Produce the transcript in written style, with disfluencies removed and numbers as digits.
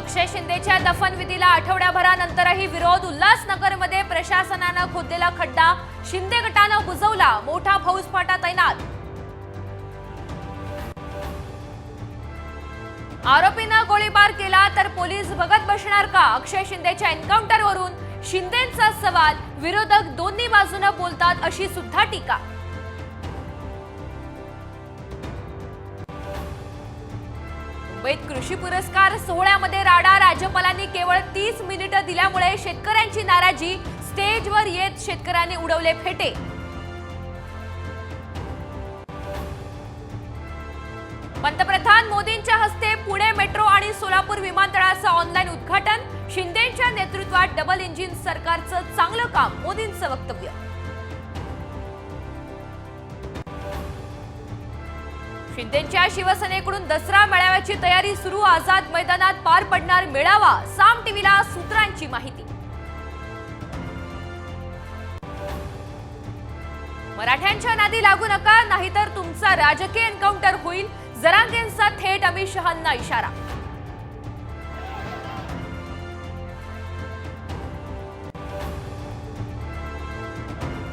अक्षय शिंदेच्या दफनविधीला आठवड्याभरानंतरही विरोध. उल्हासनगरमध्ये प्रशासनानं खोदलेला खड्डा शिंदे गटानं बुजवला. मोठा फौजफाटा तैनात. आरोपींना गोळीबार केला तर पोलीस बघत बसणार का? अक्षय शिंदेच्या एन्काउंटरवरून शिंदेंचा सवाल. विरोधक दोन्ही बाजूने बोलतात अशी सुद्धा टीका. मुंबईत कृषी पुरस्कार सोहळ्यामध्ये राडा. राज्यपालांनी केवळ 30 मिनिटं दिल्यामुळे शेतकऱ्यांची नाराजी. स्टेजवर येत शेतकऱ्यांनी उडवले फेटे. पंतप्रधान मोदींच्या हस्ते पुणे मेट्रो आणि सोलापूर विमानतळाचं ऑनलाईन उद्घाटन. शिंदेंच्या नेतृत्वात डबल इंजिन सरकारचं चांगलं काम. मोदींचं वक्तव्य. शिंदेंच्या शिवसेनेकडून दसरा मेळाव्याची तयारी सुरू. आझाद मैदानात पार पडणार मेळावा. साम टीव्हीला सूत्रांची माहिती. मराठ्यांच्या नादी लागू नका, नाहीतर तुमचा राजकीय एन्काउंटर होईल. जरांगेंचा थेट अमित शहांना इशारा.